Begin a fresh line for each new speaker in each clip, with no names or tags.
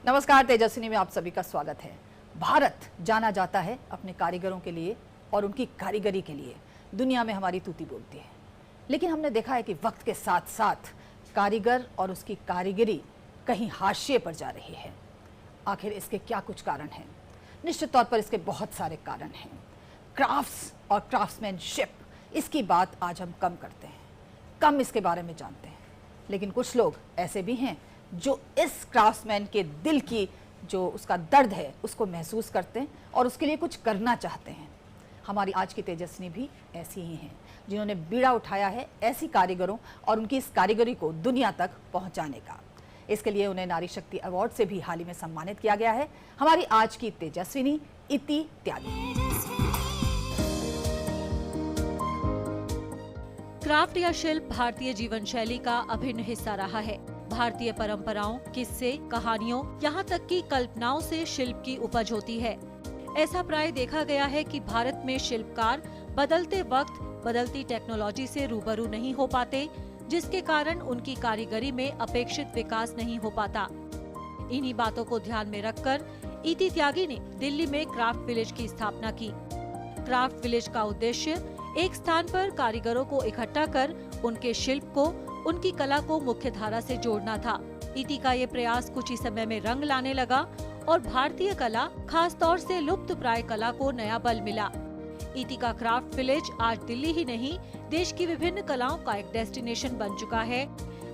नमस्कार, तेजस्विनी में आप सभी का स्वागत है। भारत जाना जाता है अपने कारीगरों के लिए और उनकी कारीगरी के लिए। दुनिया में हमारी तूती बोलती है, लेकिन हमने देखा है कि वक्त के साथ साथ कारीगर और उसकी कारीगरी कहीं हाशिए पर जा रही है। आखिर इसके क्या कुछ कारण हैं? निश्चित तौर पर इसके बहुत सारे कारण हैं। क्राफ्ट्स और क्राफ्ट्समैनशिप, इसकी बात आज हम कम करते हैं, कम इसके बारे में जानते हैं। लेकिन कुछ लोग ऐसे भी हैं जो इस क्राफ्ट्समैन के दिल की जो उसका दर्द है उसको महसूस करते हैं और उसके लिए कुछ करना चाहते हैं। हमारी आज की तेजस्विनी भी ऐसी ही हैं, जिन्होंने बीड़ा उठाया है ऐसी कारीगरों और उनकी इस कारीगरी को दुनिया तक पहुंचाने का। इसके लिए उन्हें नारी शक्ति अवार्ड से भी हाल ही में सम्मानित किया गया है। हमारी आज की तेजस्विनी इति त्यागी।
क्राफ्ट या शिल्प भारतीय जीवन शैली का अभिन्न हिस्सा रहा है। भारतीय परंपराओं, किस्से, कहानियों, यहाँ तक कि कल्पनाओं से शिल्प की उपज होती है। ऐसा प्राय देखा गया है कि भारत में शिल्पकार बदलते वक्त, बदलती टेक्नोलॉजी से रूबरू नहीं हो पाते, जिसके कारण उनकी कारीगरी में अपेक्षित विकास नहीं हो पाता। इन्हीं बातों को ध्यान में रखकर इति त्यागी ने दिल्ली में क्राफ्ट विलेज की स्थापना की। क्राफ्ट विलेज का उद्देश्य एक स्थान पर कारीगरों को इकट्ठा कर उनके शिल्प को, उनकी कला को मुख्य धारा से जोड़ना था। इति का ये प्रयास कुछ ही समय में रंग लाने लगा और भारतीय कला, खास तौर से लुप्त प्राय कला को नया बल मिला। इति का क्राफ्ट विलेज आज दिल्ली ही नहीं, देश की विभिन्न कलाओं का एक डेस्टिनेशन बन चुका है,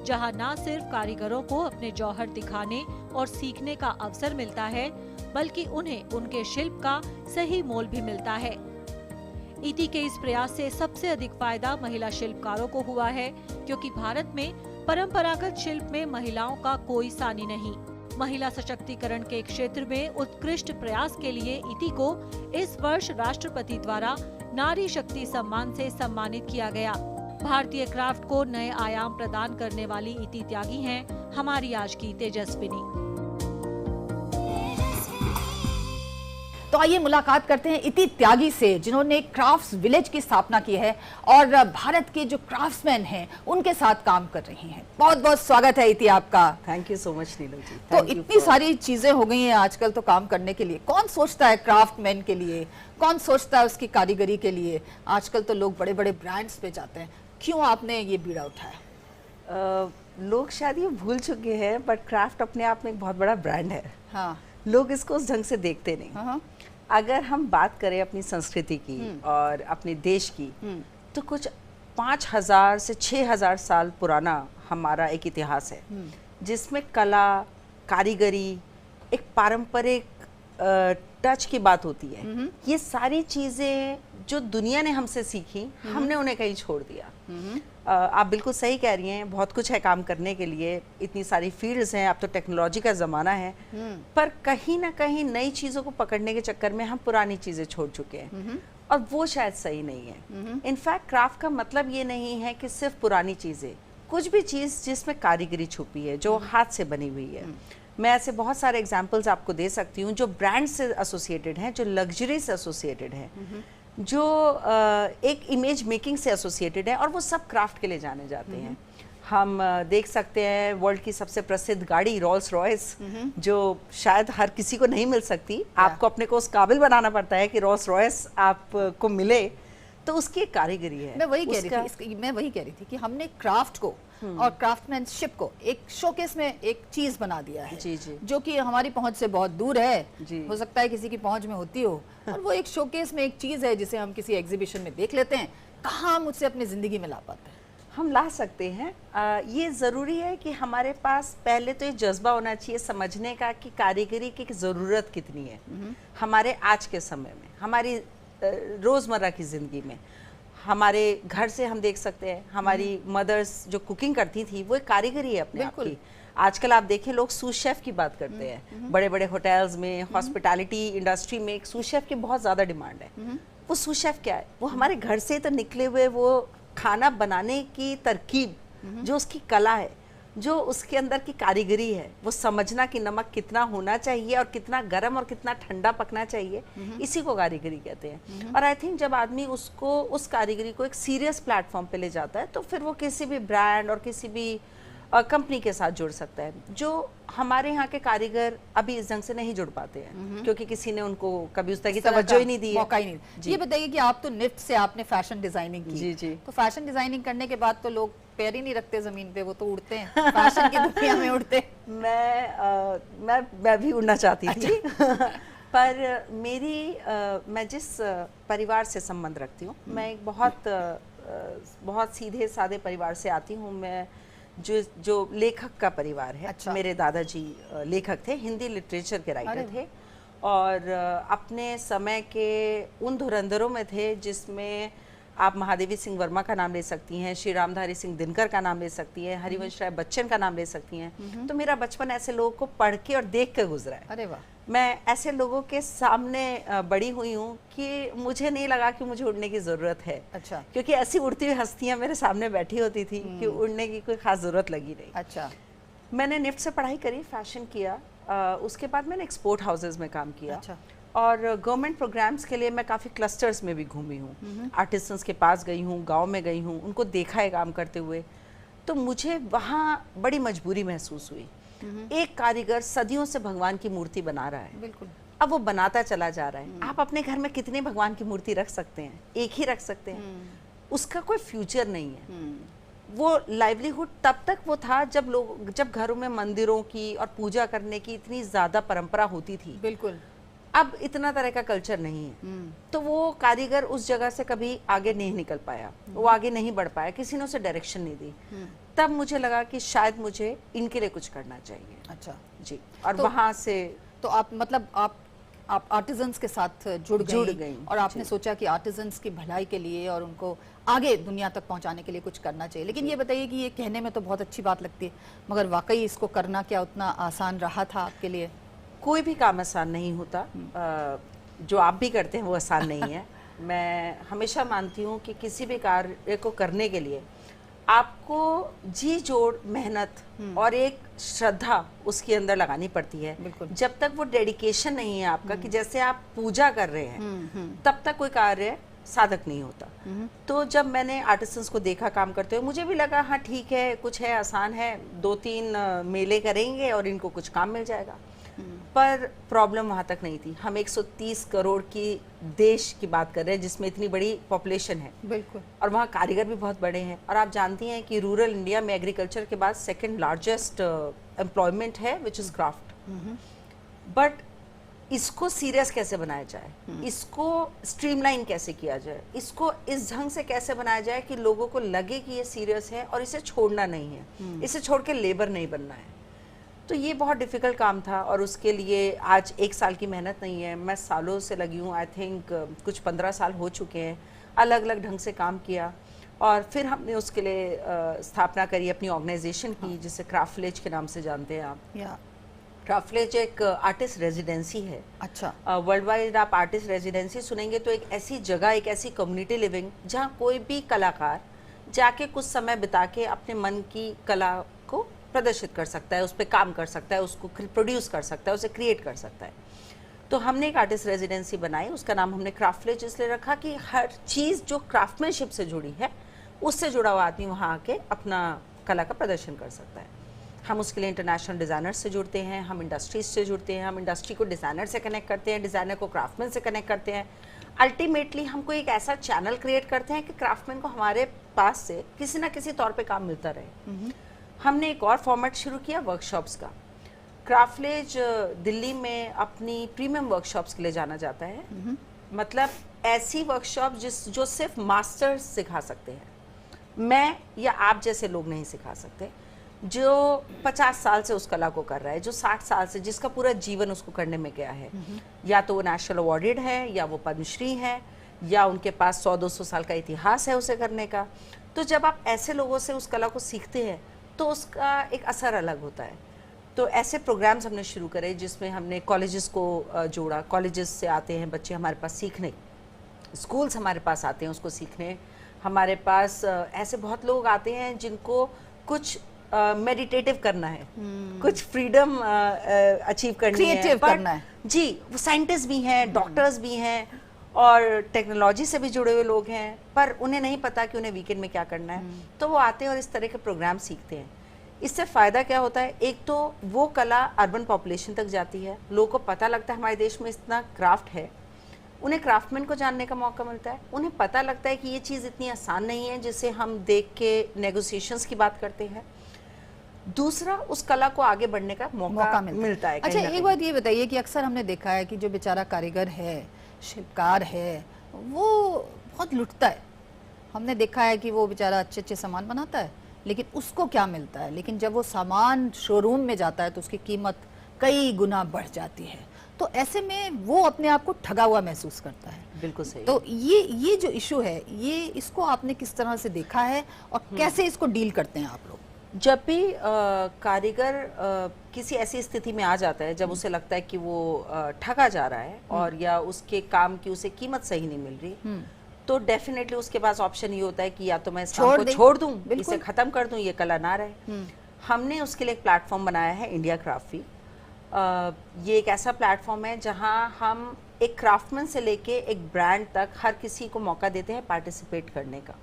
जहां न सिर्फ कारीगरों को अपने जौहर दिखाने और सीखने का अवसर मिलता है, बल्कि उन्हें उनके शिल्प का सही मोल भी मिलता है। इति के इस प्रयास से सबसे अधिक फायदा महिला शिल्पकारों को हुआ है, क्योंकि भारत में परंपरागत शिल्प में महिलाओं का कोई सानी नहीं। महिला सशक्तिकरण के क्षेत्र में उत्कृष्ट प्रयास के लिए इति को इस वर्ष राष्ट्रपति द्वारा नारी शक्ति सम्मान से सम्मानित किया गया। भारतीय क्राफ्ट को नए आयाम प्रदान करने वाली इति त्यागी हैं हमारी आज की तेजस्विनी।
तो आइए मुलाकात करते हैं इति त्यागी से, जिन्होंने क्राफ्ट्स विलेज की स्थापना की है और भारत के जो क्राफ्ट्समैन हैं उनके साथ काम कर रही हैं। बहुत बहुत स्वागत है इति आपका।
Thank you so much Neelam ji.
तो इतनी सारी चीजें हो गई हैं आजकल तो काम करने के लिए। कौन सोचता है क्राफ्टमैन के लिए, कौन सोचता है उसकी कारीगरी के लिए? आजकल तो लोग बड़े बड़े ब्रांड्स पे जाते हैं। क्यों आपने ये बीड़ा उठाया?
लोग शायद ये भूल चुके हैं, बट क्राफ्ट अपने आप में एक बहुत बड़ा ब्रांड है।
हाँ,
लोग इसको उस ढंग से देखते नहीं।
हाँ।
अगर हम बात करें अपनी संस्कृति की और अपने देश की, तो कुछ 5000 से 6000 साल पुराना हमारा एक इतिहास है, जिसमें कला, कारीगरी, एक पारंपरिक टच की बात होती है। ये सारी चीजें जो दुनिया ने हमसे सीखी, हमने उन्हें कहीं छोड़ दिया। आप बिल्कुल सही कह रही हैं, बहुत कुछ है काम करने के लिए, इतनी सारी फील्ड्स हैं, अब तो टेक्नोलॉजी का ज़माना है, पर कहीं ना कहीं नई चीज़ों को पकड़ने के चक्कर में हम पुरानी चीज़ें छोड़ चुके हैं, और वो शायद सही नहीं है। इनफैक्ट क्राफ्ट का मतलब ये नहीं है कि सिर्फ पुरानी चीज़ें, कुछ भी चीज़ जिसमें कारीगरी छुपी है, जो हाथ से बनी हुई है। मैं ऐसे बहुत सारे एग्जाम्पल्स आपको दे सकती हूँ जो ब्रांड से एसोसिएटेड हैं, जो लग्जरी से एसोसिएटेड हैं, जो एक इमेज मेकिंग से एसोसिएटेड है, और वो सब क्राफ्ट के लिए जाने जाते हैं। हम देख सकते हैं वर्ल्ड की सबसे प्रसिद्ध गाड़ी रोल्स रॉयस, जो शायद हर किसी को नहीं मिल सकती। आपको अपने को उस काबिल बनाना पड़ता है कि रोल्स रॉयस आपको मिले, तो उसकी एक कारीगरी है।
मैं वही कह रही थी कि हमने क्राफ्ट को और क्राफ्टमैनशिप को एक शोकेस में एक चीज बना दिया है,
जी जी,
जो कि हमारी पहुंच से बहुत दूर है।
जी।
हो सकता है किसी की पहुंच में होती हो, और वो एक शोकेस में एक चीज है जिसे हम किसी एग्जीबिशन में देख लेते हैं। कहाँ हम उससे अपनी जिंदगी में ला पाते हैं?
हम ला सकते हैं। ये ज़रूरी है कि हमारे पास पहले तो ये जज्बा होना चाहिए समझने का कि कारीगरी की ज़रूरत कितनी है हमारे आज के समय में, हमारी रोज़मर्रा की ज़िंदगी में। हमारे घर से हम देख सकते हैं, हमारी मदर्स जो कुकिंग करती थी, वो एक कारीगरी है अपने आप की। आजकल आप देखें, लोग सूस शेफ की बात करते हैं। बड़े बड़े होटल्स में, हॉस्पिटैलिटी इंडस्ट्री में एक सूस शेफ की बहुत ज़्यादा डिमांड है। वो सूस शेफ क्या है? वो हमारे घर से तो निकले हुए वो खाना बनाने की तरकीब, जो उसकी कला है, जो उसके अंदर की कारीगरी है, वो समझना कि नमक कितना होना चाहिए और कितना गर्म और कितना ठंडा पकना चाहिए, इसी को कारीगरी कहते हैं। और आई थिंक जब आदमी उसको, उस कारीगरी को एक सीरियस प्लेटफॉर्म पे ले जाता है, तो फिर वो किसी भी ब्रांड और किसी भी कंपनी के साथ जुड़ सकता है, जो हमारे यहाँ के कारीगर अभी इस ढंग से नहीं जुड़ पाते हैं क्योंकि किसी ने उनको कभी उस तरह की तवज्जो ही नहीं दी है,
मौका ही नहीं। ये बताइए कि आप तो निफ्ट से आपने फैशन डिजाइनिंग की,
जी जी,
तो फैशन डिजाइनिंग करने के बाद तो लोग पैर ही नहीं रखते जमीन पे, वो तो उड़ते हैं, फैशन की दुनिया में उड़ते।
मैं भी उड़ना चाहती थी पर मैं जिस परिवार से संबंध रखती हूँ, मैं एक बहुत सीधे सादे परिवार से आती हूँ। मैं जो लेखक का परिवार है।
अच्छा।
मेरे दादाजी लेखक थे, हिंदी लिटरेचर के राइटर थे और अपने समय के उन धुरंधरों में थे जिसमें आप महादेवी सिंह वर्मा का नाम ले सकती हैं, श्री रामधारी सिंह दिनकर का नाम ले सकती हैं, हरिवंश राय बच्चन का नाम ले सकती हैं। तो मेरा बचपन ऐसे लोगों को पढ़ के और देख के गुजरा है।
अरे वाह।
मैं ऐसे लोगों के सामने बड़ी हुई हूँ कि मुझे नहीं लगा कि मुझे उड़ने की ज़रूरत है।
अच्छा।
क्योंकि ऐसी उड़ती हुई हस्तियाँ मेरे सामने बैठी होती थी कि उड़ने की कोई ख़ास ज़रूरत लगी नहीं।
अच्छा।
मैंने निफ्ट से पढ़ाई करी, फैशन किया, उसके बाद मैंने एक्सपोर्ट हाउसेज में काम किया।
अच्छा।
और गवर्नमेंट प्रोग्राम्स के लिए मैं काफ़ी क्लस्टर्स में भी घूमी हूँ, आर्टिसंस के पास गई हूँ, गांव में गई हूँ, उनको देखा है काम करते हुए। तो मुझे वहाँ बड़ी मजबूरी महसूस हुई। एक कारीगर सदियों से भगवान की मूर्ति बना रहा है,
बिल्कुल,
अब वो बनाता चला जा रहा है। आप अपने घर में कितने भगवान की मूर्ति रख सकते हैं? एक ही रख सकते हैं, उसका कोई फ्यूचर नहीं है। वो लाइवलीहुड तब तक वो था जब घरों में मंदिरों की और पूजा करने की इतनी ज़्यादा परंपरा होती थी।
बिल्कुल।
अब इतना तरह का कल्चर नहीं है, तो वो कारीगर उस जगह से कभी आगे नहीं निकल पाया, वो आगे नहीं बढ़ पाया, किसी ने उसे डायरेक्शन नहीं दी। तब मुझे लगा कि शायद मुझे इनके लिए कुछ करना चाहिए।
अच्छा
जी। और
तो
वहाँ से
तो आप मतलब आप आर्टिजन्स के साथ जुड़ गई और आपने सोचा कि आर्टिजन्स की भलाई के लिए और उनको आगे दुनिया तक पहुंचाने के लिए कुछ करना चाहिए। लेकिन ये बताइए कि ये कहने में तो बहुत अच्छी बात लगती है, मगर वाकई इसको करना क्या उतना आसान रहा था आपके लिए?
कोई भी काम आसान नहीं होता, जो आप भी करते हैं वो आसान नहीं है। मैं हमेशा मानती हूँ कि किसी भी कार्य को करने के लिए आपको जी जोड़ मेहनत और एक श्रद्धा उसके अंदर लगानी पड़ती है।
बिल्कुल।
जब तक वो डेडिकेशन नहीं है आपका कि जैसे आप पूजा कर रहे हैं, तब तक कोई कार्य साधक नहीं होता। तो जब मैंने आर्टिसंस को देखा काम करते हुए, मुझे भी लगा हाँ ठीक है, कुछ है, आसान है, 2-3 मेले करेंगे और इनको कुछ काम मिल जाएगा। पर प्रॉब्लम वहाँ तक नहीं थी। हम 130 करोड़ की देश की बात कर रहे हैं जिसमें इतनी बड़ी पॉपुलेशन है।
बिल्कुल।
और वहाँ कारीगर भी बहुत बड़े हैं। और आप जानती हैं कि रूरल इंडिया में एग्रीकल्चर के बाद सेकंड लार्जेस्ट एम्प्लॉयमेंट है, विच इज़ क्राफ्ट। बट इसको सीरियस कैसे बनाया जाए, इसको स्ट्रीमलाइन कैसे किया जाए, इसको इस ढंग से कैसे बनाया जाए कि लोगों को लगे कि ये सीरियस है और इसे छोड़ना नहीं है, इसे छोड़ के लेबर नहीं बनना है। तो ये बहुत डिफ़िकल्ट काम था और उसके लिए आज 1 साल की मेहनत नहीं है, मैं सालों से लगी हूँ। आई थिंक कुछ 15 साल हो चुके हैं, अलग अलग ढंग से काम किया और फिर हमने उसके लिए स्थापना करी अपनी ऑर्गेनाइजेशन की, जिसे क्राफ्ट विलेज के नाम से जानते हैं आप। क्राफ्ट विलेज एक आर्टिस्ट रेजिडेंसी है।
अच्छा।
वर्ल्ड वाइड आप आर्टिस्ट रेजिडेंसी सुनेंगे तो एक ऐसी जगह, एक ऐसी कम्युनिटी लिविंग जहाँ कोई भी कलाकार जाके कुछ समय बिता के अपने मन की कला को प्रदर्शित कर सकता है, उस पर काम कर सकता है, उसको प्रोड्यूस कर सकता है, उसे क्रिएट कर सकता है। तो हमने एक आर्टिस्ट रेजिडेंसी बनाई, उसका नाम हमने क्राफ्ट विलेज इसलिए रखा कि हर चीज़ जो क्राफ्टमैनशिप से जुड़ी है उससे जुड़ा हुआ आदमी वहाँ आके अपना कला का प्रदर्शन कर सकता है। हम उसके लिए इंटरनेशनल डिज़ाइनर से जुड़ते हैं, हम इंडस्ट्रीज से जुड़ते हैं, हम इंडस्ट्री को डिज़ाइनर से कनेक्ट करते हैं, डिज़ाइनर को क्राफ्टमैन से कनेक्ट करते हैं। अल्टीमेटली हमको एक ऐसा चैनल क्रिएट करते हैं कि क्राफ्टमैन को हमारे पास से किसी ना किसी तौर पे काम मिलता रहे। हमने एक और फॉर्मेट शुरू किया वर्कशॉप्स का। क्राफ्ट विलेज दिल्ली में अपनी प्रीमियम वर्कशॉप्स के लिए जाना जाता है। मतलब ऐसी वर्कशॉप जो सिर्फ मास्टर्स सिखा सकते हैं, मैं या आप जैसे लोग नहीं सिखा सकते। जो 50 साल से उस कला को कर रहा है, जो 60 साल से, जिसका पूरा जीवन उसको करने में गया है, या तो वो नेशनल अवार्डेड है, या वो पद्मश्री है, या उनके पास 100-200 साल का इतिहास है उसे करने का। तो जब आप ऐसे लोगों से उस कला को सीखते हैं तो उसका एक असर अलग होता है। तो ऐसे प्रोग्राम्स हमने शुरू करे जिसमें हमने कॉलेजेस को जोड़ा। कॉलेजेस से आते हैं बच्चे हमारे पास सीखने, स्कूल्स हमारे पास आते हैं उसको सीखने। हमारे पास ऐसे बहुत लोग आते हैं जिनको कुछ मेडिटेटिव करना है, कुछ फ्रीडम अचीव करनी है,
क्रिएटिव करना है।
जी, वो साइंटिस्ट भी हैं, डॉक्टर्स भी हैं और टेक्नोलॉजी से भी जुड़े हुए लोग हैं, पर उन्हें नहीं पता कि उन्हें वीकेंड में क्या करना है। तो वो आते हैं और इस तरह के प्रोग्राम सीखते हैं। इससे फ़ायदा क्या होता है? एक तो वो कला अर्बन पॉपुलेशन तक जाती है, लोगों को पता लगता है हमारे देश में इतना क्राफ्ट है, उन्हें क्राफ्टमैन को जानने का मौका मिलता है, उन्हें पता लगता है कि ये चीज़ इतनी आसान नहीं है जिसे हम देख के नेगोशिएशंस की बात करते हैं। दूसरा, उस कला को आगे बढ़ने का मौका मिलता है।
अच्छा, एक बात ये बताइए कि अक्सर हमने देखा है कि जो बेचारा कारीगर है, शिल्पकार है, वो बहुत लुटता है। हमने देखा है कि वो बेचारा अच्छे अच्छे सामान बनाता है, लेकिन उसको क्या मिलता है? लेकिन जब वो सामान शोरूम में जाता है तो उसकी कीमत कई गुना बढ़ जाती है। तो ऐसे में वो अपने आप को ठगा हुआ महसूस करता है।
बिल्कुल सही।
तो ये जो इशू है, ये इसको आपने किस तरह से देखा है और कैसे इसको डील करते हैं आप लोग?
जब भी कारीगर किसी ऐसी स्थिति में आ जाता है जब उसे लगता है कि वो ठगा जा रहा है और या उसके काम की उसे कीमत सही नहीं मिल रही, तो डेफिनेटली उसके पास ऑप्शन ये होता है कि या तो मैं इस काम को छोड़ दूं, इसे खत्म कर दूं, ये कला ना रहे। हमने उसके लिए एक प्लेटफॉर्म बनाया है, इंडिया क्राफ्टी। ये एक ऐसा प्लेटफॉर्म है जहां हम एक क्राफ्टमैन से लेके एक ब्रांड तक हर किसी को मौका देते हैं पार्टिसिपेट करने का,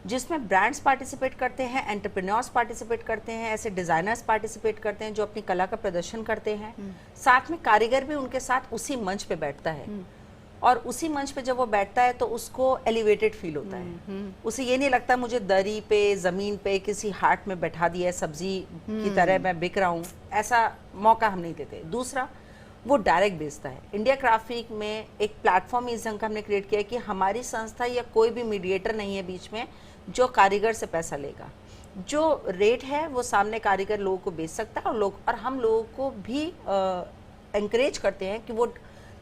जिसमें ब्रांड्स पार्टिसिपेट करते हैं, एंटरप्रेन्योर्स पार्टिसिपेट करते हैं, ऐसे डिज़ाइनर्स पार्टिसिपेट करते हैं जो अपनी कला का प्रदर्शन करते हैं। साथ में कारीगर भी उनके साथ उसी मंच पे बैठता है, और उसी मंच पे जब वो बैठता है तो उसको एलिवेटेड फील होता है। उसे ये नहीं लगता मुझे दरी पे, ज़मीन पे, किसी हाट में बैठा दिया है सब्जी की तरह मैं बिक रहा हूँ, ऐसा मौका हम नहीं देते। दूसरा, वो डायरेक्ट बेचता है। इंडिया क्राफ्ट में एक प्लेटफॉर्म इस ढंग का हमने क्रिएट किया है कि हमारी संस्था या कोई भी मीडिएटर नहीं है बीच में जो कारीगर से पैसा लेगा। जो रेट है वो सामने कारीगर लोगों को बेच सकता है, और हम लोगों को भी एनकरेज करते हैं कि वो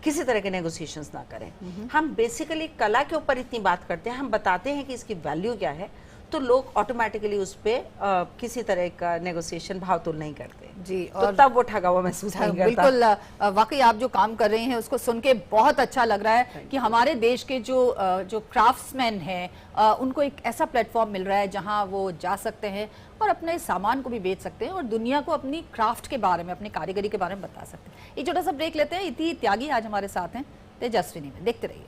किसी तरह के नेगोशिएशंस ना करें। हम बेसिकली कला के ऊपर इतनी बात करते हैं, हम बताते हैं कि इसकी वैल्यू क्या है, तो लोग ऑटोमेटिकली उस पर किसी तरह का नेगोशिएशन भाव तुल नहीं करते
जी,
तो और तब वो ठगा हुआ महसूस नहीं करता।
बिल्कुल, वाकई आप जो काम कर रहे हैं उसको सुन के बहुत अच्छा लग रहा है कि हमारे देश के जो क्राफ्ट्समैन हैं उनको एक ऐसा प्लेटफॉर्म मिल रहा है जहां वो जा सकते हैं और अपने सामान को भी बेच सकते हैं और दुनिया को अपनी क्राफ्ट के बारे में, अपनी कारीगरी के बारे में बता सकते हैं। एक छोटा सा ब्रेक लेते हैं। इति त्यागी आज हमारे साथ हैं तेजस्विनी में, देखते रहिए।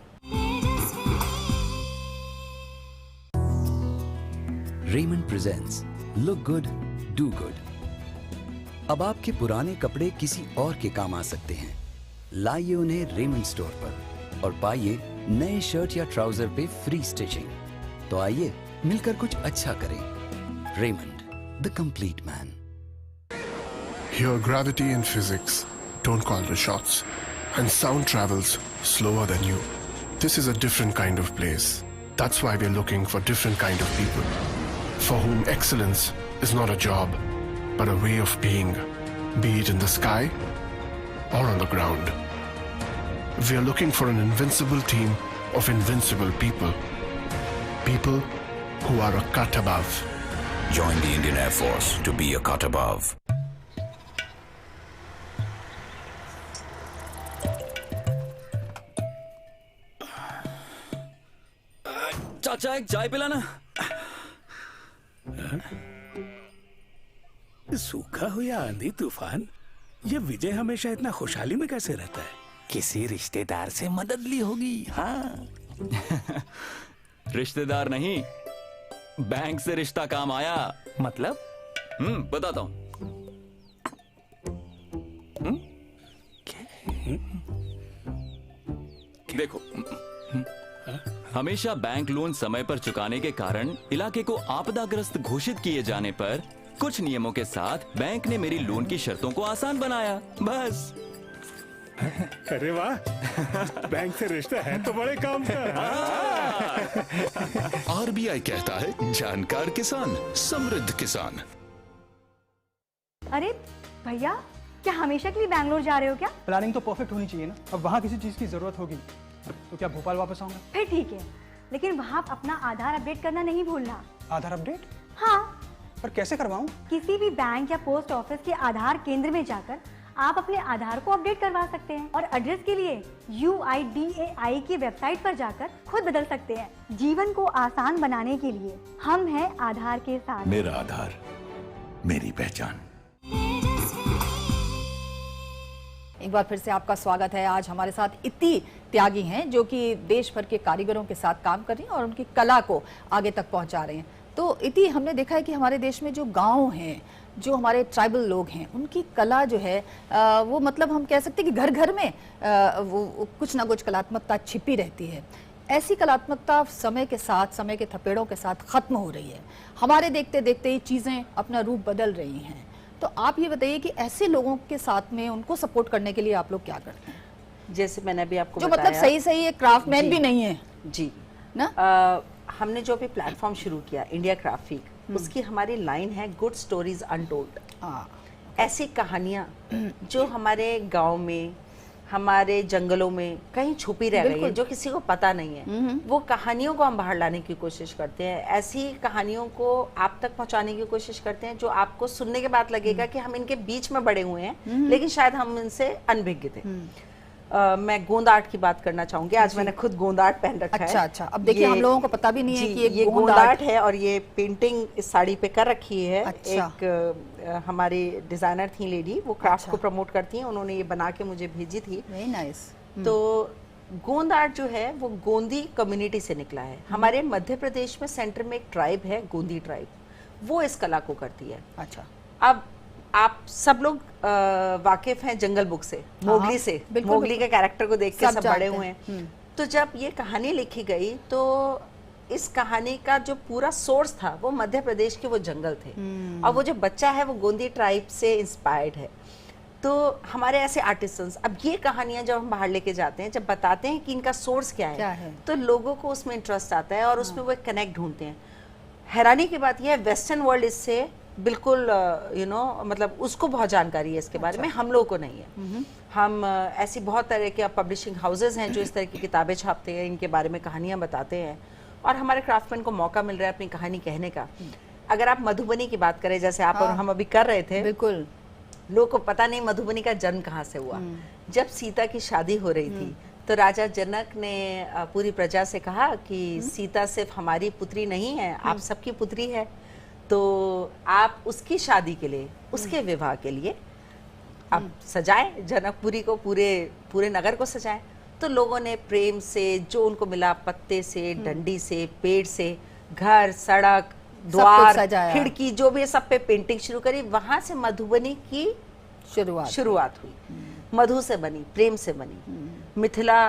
Raymond presents look good do good. अब आपके पुराने कपड़े किसी और के काम आ सकते हैं। लाइए उन्हें रेमंड स्टोर पर और पाइए नए शर्ट या ट्राउजर पे फ्री स्टिचिंग। तो आइए मिलकर कुछ अच्छा करें। Raymond, the complete man.
Here gravity and physics don't call the shots, and sound travels slower than you. This is a different kind of place. That's why we're looking for different kind of people, for whom excellence is not a job, but a way of being, be it in the sky or on the ground. We are looking for an invincible team of invincible people, people who are a cut above.
Join the Indian Air Force to be a cut above.
चाचा एक चाय पिलाना।
सूखा हो या आंधी तूफान, ये विजय हमेशा इतना खुशहाली में कैसे रहता है? किसी रिश्तेदार से मदद ली होगी। हाँ
रिश्तेदार नहीं, बैंक से रिश्ता काम आया।
मतलब?
बताता हूँ। देखो, हमेशा बैंक लोन समय पर चुकाने के कारण इलाके को आपदाग्रस्त घोषित किए जाने पर कुछ नियमों के साथ बैंक ने मेरी लोन की शर्तों को आसान बनाया। बस।
अरे वाह, बैंक से रिश्ता है तो बड़े काम का।
आरबीआई कहता है जानकार किसान समृद्ध किसान।
अरे भैया, क्या हमेशा के लिए बैंगलोर जा रहे हो क्या?
प्लानिंग तो परफेक्ट होनी चाहिए ना। अब वहाँ किसी चीज़ की ज़रूरत होगी तो क्या भोपाल वापस आऊँगा?
फिर ठीक है, लेकिन वहाँ अपना आधार अपडेट करना नहीं भूलना।
आधार अपडेट?
हाँ।
पर कैसे करवाऊँ?
किसी भी बैंक या पोस्ट ऑफिस के आधार केंद्र में जाकर आप अपने आधार को अपडेट करवा सकते हैं और एड्रेस के लिए UIDAI की वेबसाइट पर जाकर खुद बदल सकते हैं। जीवन को आसान बनाने के लिए हम हैं आधार के साथ।
मेरा आधार, मेरी पहचान।
एक बार फिर से आपका स्वागत है। आज हमारे साथ इति त्यागी हैं जो कि देश भर के कारीगरों के साथ काम कर रही हैं और उनकी कला को आगे तक पहुंचा रहे हैं। तो तो इति हमने देखा है कि हमारे देश में जो गांव हैं, जो हमारे ट्राइबल लोग हैं, उनकी कला जो है वो मतलब हम कह सकते हैं कि घर घर में वो कुछ ना कुछ कलात्मकता छिपी रहती है। ऐसी कलात्मकता समय के साथ, समय के थपेड़ों के साथ खत्म हो रही है। हमारे देखते देखते ही चीज़ें अपना रूप बदल रही हैं। तो आप ये बताइए कि ऐसे लोगों के साथ में उनको सपोर्ट करने के लिए आप लोग क्या करते हैं?
जैसे मैंने अभी आपको
जो
बताया,
मतलब सही सही एक क्राफ्टमैन भी नहीं है
जी
ना।
हमने जो भी प्लेटफॉर्म शुरू किया इंडिया क्राफ्ट वीक, उसकी हमारी लाइन है गुड स्टोरीज अनटोल्ड। ऐसी कहानियाँ जो हमारे गांव में, हमारे जंगलों में कहीं छुपी रह गई है, जो किसी को पता नहीं है, वो कहानियों को हम बाहर लाने की कोशिश करते हैं। ऐसी कहानियों को आप तक पहुंचाने की कोशिश करते हैं जो आपको सुनने के बाद लगेगा कि हम इनके बीच में बड़े हुए हैं, लेकिन शायद हम इनसे अनभिज्ञ थे। मैं गोंद आर्ट की बात करना चाहूंगी। आज मैंने खुद गोंद आर्ट पहन रखा है।
अच्छा, अब देखिए हम लोगों को पता भी नहीं है कि
ये गोंद आर्ट है और ये पेंटिंग इस साड़ी पे कर रखी है। एक हमारी डिजाइनर थी लेडी, वो क्राफ्ट को प्रमोट करती हैं, उन्होंने ये बना के मुझे भेजी थी।
Very nice.
तो गोंद आर्ट जो है वो गोंदी कम्युनिटी से निकला है। हमारे मध्य प्रदेश में सेंटर में एक ट्राइब है, गोंदी ट्राइब, वो इस कला को करती है।
अच्छा,
अब आप सब लोग वाकिफ हैं जंगल बुक से, मोगली से, मोगली के कैरेक्टर को देख के सब बड़े हुए हैं। तो जब ये कहानी लिखी गई तो इस कहानी का जो पूरा सोर्स था वो मध्य प्रदेश के वो जंगल थे, और वो जो बच्चा है वो गोंदी ट्राइब से इंस्पायर्ड है। तो हमारे ऐसे आर्टिस्टन्स, अब ये कहानियां जब हम बाहर लेके जाते हैं, जब बताते हैं कि इनका सोर्स क्या है, तो लोगों को उसमें इंटरेस्ट आता है और उसमें वो एक कनेक्ट ढूंढते हैं। हैरानी की बात यह है वेस्टर्न वर्ल्ड इससे बिल्कुल मतलब उसको बहुत जानकारी है इसके बारे में, हम लोगों को नहीं है। हम ऐसी बहुत तरह के पब्लिशिंग हाउसेज हैं जो इस तरह की किताबें छापते हैं, इनके बारे में कहानियां बताते हैं, और हमारे क्राफ्टमैन को मौका मिल रहा है अपनी कहानी कहने का। अगर आप मधुबनी की बात करें, जैसे आप और हम अभी कर रहे थे,
बिल्कुल
लोगों को पता नहीं मधुबनी का जन्म कहाँ से हुआ। जब सीता की शादी हो रही थी तो राजा जनक ने पूरी प्रजा से कहा कि सीता सिर्फ हमारी पुत्री नहीं है, आप सबकी पुत्री है, तो आप उसकी शादी के लिए, उसके विवाह के लिए आप सजाएं जनकपुरी को, पूरे नगर को सजाएं। तो लोगों ने प्रेम से जो उनको मिला, पत्ते से, डंडी से, पेड़ से, घर, सड़क, द्वार, खिड़की, जो भी सब पे पेंटिंग शुरू करी। वहां से मधुबनी की शुरुआत हुई। मधु से बनी, प्रेम से बनी। मिथिला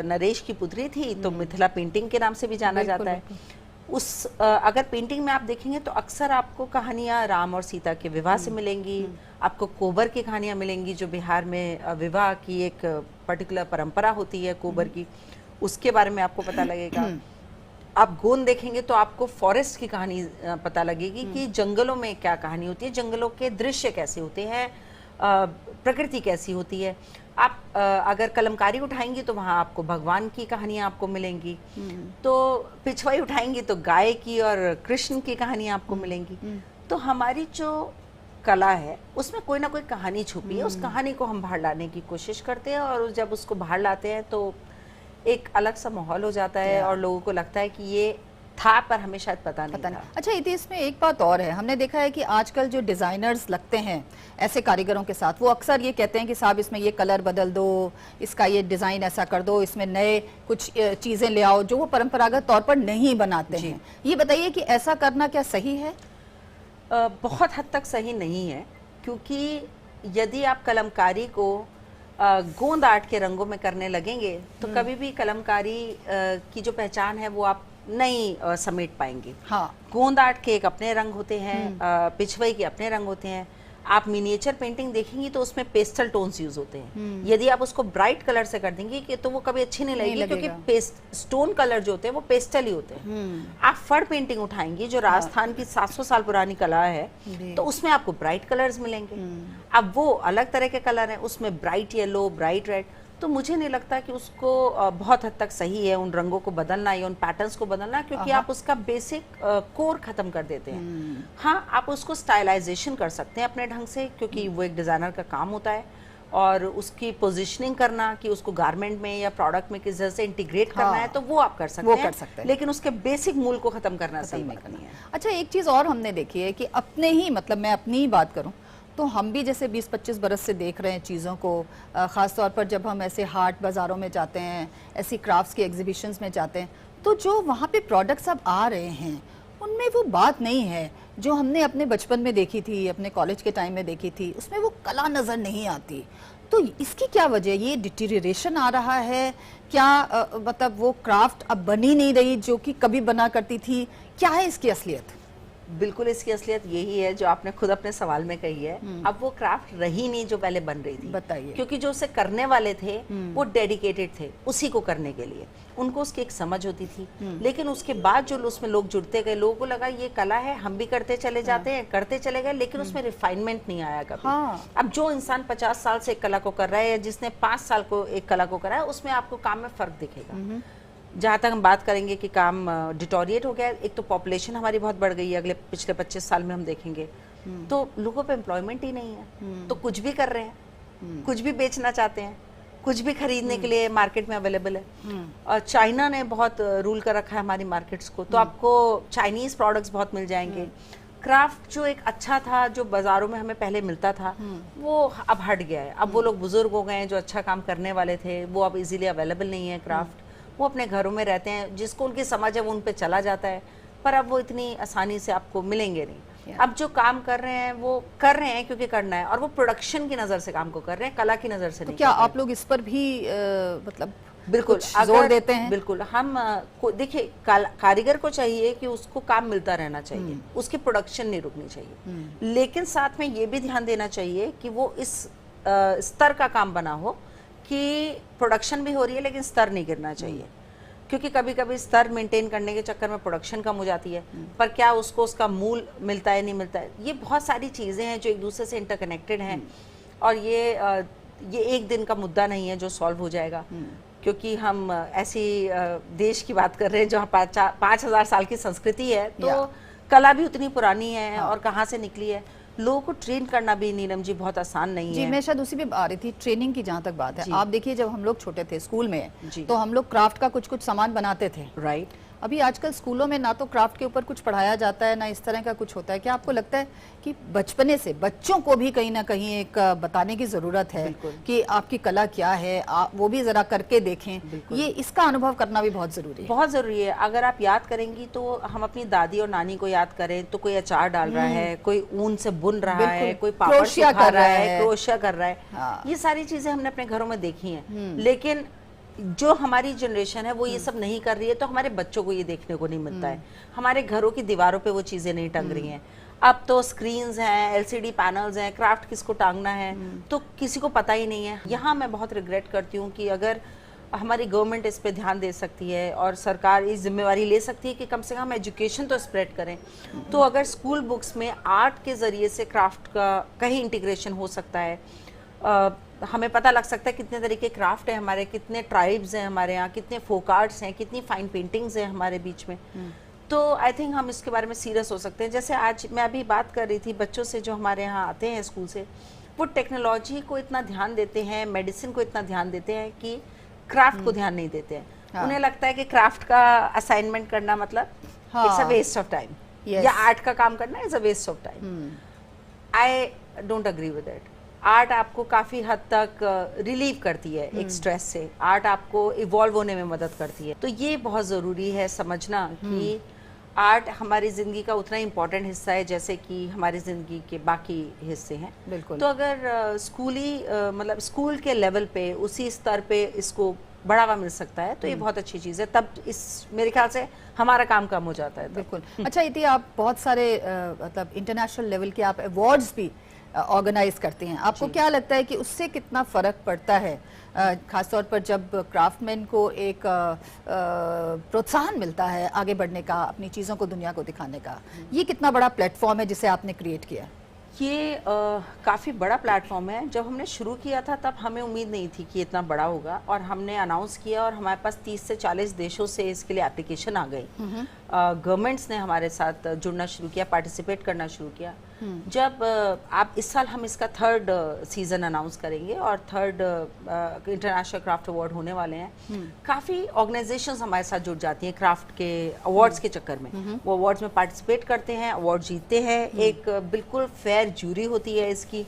नरेश की पुत्री थी, तो मिथिला पेंटिंग के नाम से भी जाना जाता है। अगर पेंटिंग में आप देखेंगे तो अक्सर आपको कहानियां राम और सीता के विवाह से मिलेंगी। आपको कोबर की कहानियां मिलेंगी, जो बिहार में विवाह की एक पर्टिकुलर परंपरा होती है कोबर की, उसके बारे में आपको पता लगेगा। आप गोंद देखेंगे तो आपको फॉरेस्ट की कहानी पता लगेगी कि जंगलों में क्या कहानी होती है, जंगलों के दृश्य कैसे होते हैं, प्रकृति कैसी होती है। आप अगर कलमकारी उठाएंगी तो वहाँ आपको भगवान की कहानियाँ आपको मिलेंगी। तो पिछवाई उठाएंगी तो गाय की और कृष्ण की कहानियाँ आपको मिलेंगी। तो हमारी जो कला है उसमें कोई ना कोई कहानी छुपी है, उस कहानी को हम बाहर लाने की कोशिश करते हैं, और जब उसको बाहर लाते हैं तो एक अलग सा माहौल हो जाता है और लोगों को लगता है कि ये था पर हमें शायद पता नहीं था।
अच्छा इति, इसमें एक बात और है, हमने देखा है कि आजकल जो डिजाइनर्स लगते हैं ऐसे कारीगरों के साथ, वो अक्सर ये कहते हैं कि साहब इसमें ये कलर बदल दो, इसका ये डिजाइन ऐसा कर दो, इसमें नए कुछ चीजें ले आओ जो वो परंपरागत तौर पर नहीं बनाते हैं। ये बताइए कि ऐसा करना क्या सही है?
बहुत हद तक सही नहीं है, क्योंकि यदि आप कलमकारी को गोंद आर्ट के रंगों में करने लगेंगे तो कभी भी कलमकारी की जो पहचान है वो आप नहीं समेट पाएंगे।
हाँ।
गोंद आर्ट के एक अपने रंग होते हैं, पिछवाई के अपने रंग होते हैं। आप मिनिएचर पेंटिंग देखेंगी तो उसमें पेस्टल टोन्स यूज होते हैं। यदि आप उसको ब्राइट कलर से कर देंगे कि तो वो कभी अच्छी नहीं लगेगी, क्योंकि स्टोन कलर जो होते हैं वो पेस्टल ही होते हैं। आप फड़ पेंटिंग उठाएंगी जो राजस्थान की 700 साल पुरानी कला है, तो उसमें आपको ब्राइट कलर्स मिलेंगे। अब वो अलग तरह के कलर हैं, उसमें ब्राइट येलो, ब्राइट रेड। तो मुझे नहीं लगता कि उसको बहुत हद तक सही है उन रंगों को बदलना या उन पैटर्न्स को बदलना, क्योंकि आप उसका बेसिक कोर खत्म कर देते हैं। हाँ, आप उसको स्टाइलाइजेशन कर सकते हैं अपने ढंग से, क्योंकि वो एक डिज़ाइनर का काम होता है, और उसकी पोजीशनिंग करना कि उसको गारमेंट में या प्रोडक्ट में किस तरह से इंटीग्रेट करना है, तो वो आप कर सकते हैं, लेकिन उसके बेसिक मूल को खत्म करना सही नहीं है।
अच्छा, एक चीज़ और हमने देखी है कि अपने ही, मतलब मैं अपनी ही बात करूँ तो हम भी जैसे 20-25 बरस से देख रहे हैं चीज़ों को, ख़ास तौर पर जब हम ऐसे हाट बाज़ारों में जाते हैं, ऐसी क्राफ्ट्स की एग्जीबिशंस में जाते हैं, तो जो वहाँ पे प्रोडक्ट्स अब आ रहे हैं उनमें वो बात नहीं है जो हमने अपने बचपन में देखी थी, अपने कॉलेज के टाइम में देखी थी, उसमें वो कला नजर नहीं आती। तो इसकी क्या वजह, ये डिटीरियरेशन आ रहा है क्या? मतलब वो क्राफ्ट अब बनी नहीं रही जो कि कभी बना करती थी, क्या है इसकी असलियत?
बिल्कुल इसकी असलियत यही है जो आपने खुद अपने सवाल में कही है। अब वो क्राफ्ट रही नहीं जो पहले बन रही थी।
बताइए।
क्योंकि जो उसे करने वाले थे वो डेडिकेटेड थे उसी को करने के लिए, उनको उसकी एक समझ होती थी। लेकिन उसके बाद जो उसमें लोग जुड़ते गए, लोगों को लगा ये कला है, हम भी करते चले जाते हैं, करते चले गए, लेकिन उसमें रिफाइनमेंट नहीं आया कभी। अब जो इंसान 50 साल से एक कला को कर रहा है या जिसने 5 साल को एक कला को करा है, उसमें आपको काम में फर्क दिखेगा। जहाँ तक हम बात करेंगे कि काम डिटोरिएट हो गया, एक तो पॉपुलेशन हमारी बहुत बढ़ गई है, अगले पिछले 25 साल में हम देखेंगे तो लोगों पे एम्प्लॉयमेंट ही नहीं है, तो कुछ भी कर रहे हैं, कुछ भी बेचना चाहते हैं, कुछ भी खरीदने के लिए मार्केट में अवेलेबल है। और चाइना ने बहुत रूल कर रखा है हमारी मार्केट्स को, तो आपको चाइनीज प्रोडक्ट्स बहुत मिल जाएंगे। क्राफ्ट जो एक अच्छा था, जो बाजारों में हमें पहले मिलता था, वो अब हट गया है। अब वो लोग बुजुर्ग हो गए हैं जो अच्छा काम करने वाले थे, वो अब इजीली अवेलेबल नहीं है क्राफ्ट। वो अपने घरों में रहते हैं, जिसको उनकी समझ है वो उन पे चला जाता है, पर अब वो इतनी आसानी से आपको मिलेंगे नहीं। अब जो काम कर रहे हैं वो कर रहे हैं क्योंकि करना है, और वो प्रोडक्शन की नज़र से काम को कर रहे हैं, कला की नज़र से नहीं।
क्या आप लोग इस पर भी मतलब
बिल्कुल
जोर देते हैं?
बिल्कुल। हम देखिए, कारीगर को चाहिए कि उसको काम मिलता रहना चाहिए, उसकी प्रोडक्शन नहीं रुकनी चाहिए, लेकिन साथ में ये भी ध्यान देना चाहिए कि वो इस स्तर का काम बना हो कि प्रोडक्शन भी हो रही है लेकिन स्तर नहीं गिरना चाहिए। क्योंकि कभी कभी स्तर मेंटेन करने के चक्कर में प्रोडक्शन कम हो जाती है, पर क्या उसको उसका मूल मिलता है, नहीं मिलता है। ये बहुत सारी चीज़ें हैं जो एक दूसरे से इंटरकनेक्टेड हैं, और ये एक दिन का मुद्दा नहीं है जो सॉल्व हो जाएगा। क्योंकि हम ऐसी देश की बात कर रहे हैं जहाँ 5000 साल की संस्कृति है, तो कला भी उतनी पुरानी है और कहाँ से निकली है। लोगों को ट्रेन करना भी, नीलम जी, बहुत आसान नहीं
जी,
है।
मैं शायद उसी पे आ रही थी, ट्रेनिंग की जहाँ तक बात है। आप देखिए, जब हम लोग छोटे थे स्कूल में, तो हम लोग क्राफ्ट का कुछ कुछ सामान बनाते थे,
राइट।
अभी आजकल स्कूलों में ना तो क्राफ्ट के ऊपर कुछ पढ़ाया जाता है, ना इस तरह का कुछ होता है। क्या आपको लगता है कि बचपने से बच्चों को भी कहीं ना कहीं एक बताने की जरूरत है कि आपकी कला क्या है, आप वो भी जरा करके देखें? ये इसका अनुभव करना भी बहुत जरूरी है।
बहुत जरूरी है। अगर आप याद करेंगी तो हम अपनी दादी और नानी को याद करें तो कोई अचार डाल रहा है, कोई ऊन से बुन रहा है, कोई पापड़ सुखा रहा है, क्रोशिया कर रहा है। ये सारी चीजें हमने अपने घरों में देखी हैं, लेकिन जो हमारी जनरेशन है वो ये सब नहीं कर रही है, तो हमारे बच्चों को ये देखने को नहीं मिलता है। हमारे घरों की दीवारों पे वो चीजें नहीं टंग रही हैं। अब तो स्क्रीन्स हैं, एलसीडी पैनल्स हैं, क्राफ्ट किसको टांगना है तो किसी को पता ही नहीं है। यहाँ मैं बहुत रिग्रेट करती हूँ कि अगर हमारी गवर्नमेंट इस पे ध्यान दे सकती है और सरकार इस जिम्मेवारी ले सकती है कि कम से कम एजुकेशन तो स्प्रेड करें, तो अगर स्कूल बुक्स में आर्ट के जरिए से क्राफ्ट का कहीं इंटीग्रेशन हो सकता है। हमें पता लग सकता है कितने तरीके क्राफ्ट है हमारे, कितने ट्राइब्स हैं हमारे यहाँ, कितने फोक आर्ट्स हैं, कितनी फाइन पेंटिंग्स हैं हमारे बीच में। तो आई थिंक हम इसके बारे में सीरियस हो सकते हैं। जैसे आज मैं अभी बात कर रही थी बच्चों से जो हमारे यहाँ आते हैं स्कूल से, वो टेक्नोलॉजी को इतना ध्यान देते हैं, मेडिसिन को इतना ध्यान देते हैं कि क्राफ्ट को ध्यान नहीं देते हैं। उन्हें लगता है कि क्राफ्ट का असाइनमेंट करना मतलब it's a waste of time, या आर्ट का काम करना is a waste of time. I don't agree with it. Art आपको काफ़ी हद तक रिलीव करती है एक स्ट्रेस से, आर्ट आपको इवॉल्व होने में मदद करती है। तो ये बहुत ज़रूरी है समझना कि आर्ट हमारी ज़िंदगी का उतना इम्पॉर्टेंट हिस्सा है जैसे कि हमारी ज़िंदगी के बाकी हिस्से हैं।
बिल्कुल।
तो अगर मतलब स्कूल के लेवल पे उसी स्तर पे इसको बढ़ावा मिल सकता है तो ये बहुत अच्छी चीज़ है। तब इस मेरे ख्याल से हमारा काम कम हो जाता है।
बिल्कुल। अच्छा इति, आप बहुत सारे मतलब इंटरनेशनल लेवल के आप अवार्ड्स भी ऑर्गेनाइज करते हैं, आपको क्या लगता है कि उससे कितना फ़र्क पड़ता है, खासतौर पर जब क्राफ्टमैन को एक प्रोत्साहन मिलता है आगे बढ़ने का, अपनी चीज़ों को दुनिया को दिखाने का? ये कितना बड़ा प्लेटफॉर्म है जिसे आपने क्रिएट किया?
ये काफ़ी बड़ा प्लेटफॉर्म है। जब हमने शुरू किया था तब हमें उम्मीद नहीं थी कि इतना बड़ा होगा, और हमने अनाउंस किया और हमारे पास 30 से 40 देशों से इसके लिए एप्लीकेशन आ गई। गवर्नमेंट्स ने हमारे साथ जुड़ना शुरू किया, पार्टिसिपेट करना शुरू किया। जब आप इस साल हम इसका 3rd सीजन अनाउंस करेंगे और 3rd इंटरनेशनल क्राफ्ट अवार्ड होने वाले हैं। काफ़ी ऑर्गेनाइजेशंस हमारे साथ जुड़ जाती हैं क्राफ्ट के अवार्ड्स के चक्कर में। वो अवार्ड्स में पार्टिसिपेट करते हैं, अवार्ड जीतते हैं। एक बिल्कुल फेयर जूरी होती है इसकी,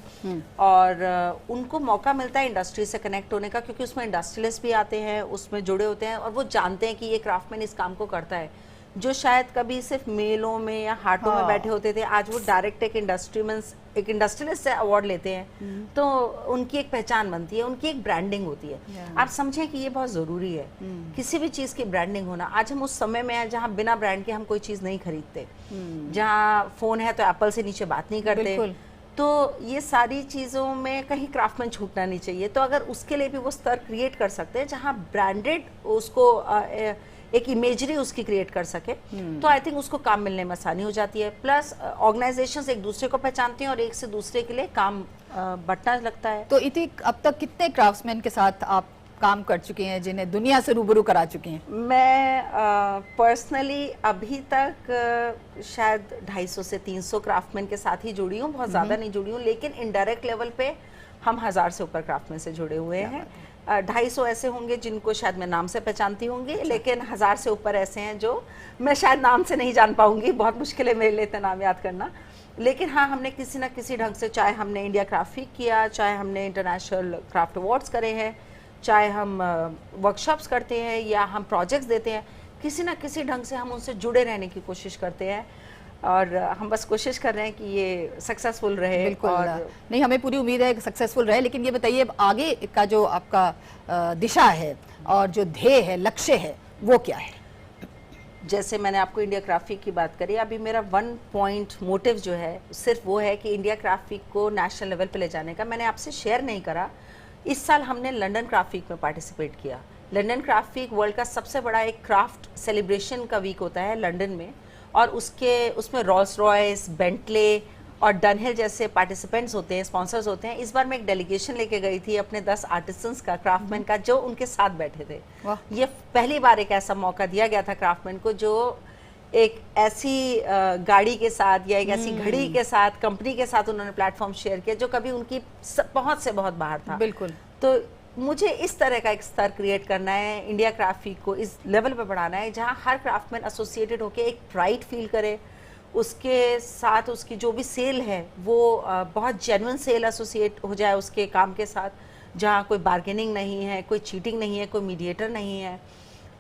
और उनको मौका मिलता है इंडस्ट्री से कनेक्ट होने का, क्योंकि उसमें इंडस्ट्रियलिस्ट भी आते हैं, उसमें जुड़े होते हैं और वो जानते हैं कि ये क्राफ्टमैन इस काम को करता है। जो शायद कभी सिर्फ मेलों में या हाटों में बैठे होते थे, आज वो डायरेक्ट एक इंडस्ट्रियलिस्ट से अवार्ड लेते हैं, तो उनकी एक पहचान बनती है, उनकी एक ब्रांडिंग होती है। आप समझें कि ये बहुत ज़रूरी है, किसी भी चीज़ की ब्रांडिंग होना। आज हम उस समय में हैं जहाँ बिना ब्रांड के हम कोई चीज़ नहीं खरीदते, जहाँ फ़ोन है तो एप्पल से नीचे बात नहीं करते, तो ये सारी चीज़ों में कहीं क्राफ्टमैन छूटना नहीं चाहिए। तो अगर उसके लिए भी वो स्तर क्रिएट कर सकते हैं जहाँ ब्रांडेड उसको एक इमेजरी उसकी क्रिएट कर सके, तो आई थिंक उसको काम मिलने में आसानी हो जाती है। प्लस ऑर्गेनाइजेशंस एक दूसरे को पहचानती हैं और एक से दूसरे के लिए काम बंटना लगता है।
तो इति अब तक कितने क्राफ्ट्समैन के साथ आप काम कर चुके हैं जिन्हें दुनिया से रूबरू करा चुके हैं?
मैं पर्सनली अभी तक शायद 250 से 300 क्राफ्टमैन के साथ ही जुड़ी हूँ, बहुत ज़्यादा नहीं जुड़ी हूँ, लेकिन इनडायरेक्ट लेवल पे हम 1000 से ऊपर क्राफ्टमैन से जुड़े हुए हैं। 250 ऐसे होंगे जिनको शायद मैं नाम से पहचानती होंगी, लेकिन 1000 से ऊपर ऐसे हैं जो मैं शायद नाम से नहीं जान पाऊंगी, बहुत मुश्किल है मेरे लिए इतना नाम याद करना। लेकिन हाँ, हमने किसी ना किसी ढंग से, चाहे हमने इंडिया क्राफ्ट वीक किया, चाहे हमने इंटरनेशनल क्राफ्ट अवार्ड्स करे हैं, चाहे हम वर्कशॉप्स करते हैं या हम प्रोजेक्ट्स देते हैं, किसी ना किसी ढंग से हम उनसे जुड़े रहने की कोशिश करते हैं और हम बस कोशिश कर रहे हैं कि ये सक्सेसफुल रहे।
बिल्कुल,
और
नहीं, हमें पूरी उम्मीद है कि सक्सेसफुल रहे। लेकिन ये बताइए, आगे का जो आपका दिशा है और जो ध्येय है, लक्ष्य है, वो क्या है?
जैसे मैंने आपको इंडिया क्राफ्ट वीक की बात करी, अभी मेरा 1 पॉइंट मोटिव जो है सिर्फ वो है कि इंडिया क्राफ्ट वीक को नेशनल लेवल पे ले जाने का। मैंने आपसे शेयर नहीं करा, इस साल हमने लंदन क्राफ्ट वीक में पार्टिसिपेट किया। लंदन क्राफ्ट वीक वर्ल्ड का सबसे बड़ा एक क्राफ्ट सेलिब्रेशन का वीक होता है लंदन में, और उसमें रोल्स रॉयस, बेंटले और डनहिल जैसे पार्टिसिपेंट्स होते हैं, स्पॉन्सर्स होते हैं। इस बार मैं एक डेलीगेशन लेके गई थी अपने 10 आर्टिसंस का, क्राफ्टमैन का, जो उनके साथ बैठे थे। ये पहली बार एक ऐसा मौका दिया गया था क्राफ्टमैन को जो एक ऐसी गाड़ी के साथ या एक ऐसी घड़ी के साथ, कंपनी के साथ उन्होंने प्लेटफॉर्म शेयर किया जो कभी उनकी पहुंच से बहुत बाहर था।
बिल्कुल।
तो मुझे इस तरह का एक स्तर क्रिएट करना है, इंडिया क्राफ्ट वीक को इस लेवल पे बढ़ाना है जहां हर क्राफ्टमैन एसोसिएटेड होकर एक प्राइड फील करे, उसके साथ उसकी जो भी सेल है वो बहुत जेन्युइन सेल एसोसिएट हो जाए उसके काम के साथ, जहाँ कोई बार्गेनिंग नहीं है, कोई चीटिंग नहीं है, कोई मीडिएटर नहीं है,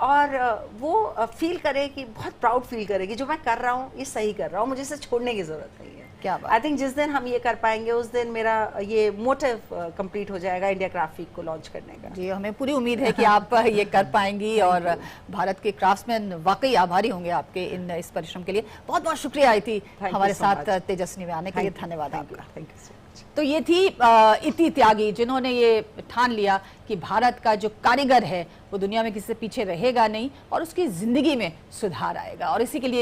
और वो फील करे कि बहुत प्राउड फील करे कि जो मैं कर रहा हूँ ये सही कर रहा हूँ, मुझे इसे छोड़ने की ज़रूरत नहीं है।
क्या बात।
आई थिंक जिस दिन हम ये कर पाएंगे उस दिन मेरा ये मोटिव कंप्लीट हो जाएगा इंडिया क्राफ्ट वीक को लॉन्च करने का।
जी, हमें पूरी उम्मीद है कि आप ये कर पाएंगी और भारत के क्राफ्ट्समैन वाकई आभारी होंगे आपके इस परिश्रम के लिए। बहुत बहुत शुक्रिया आई थी हमारे साथ तेजस्विनी में आने के लिए, धन्यवाद आपका।
Thank you so much.
तो ये थी इति त्यागी, जिन्होंने ये ठान लिया कि भारत का जो कारीगर है वो दुनिया में किसी से पीछे रहेगा नहीं और उसकी जिंदगी में सुधार आएगा, और इसी के लिए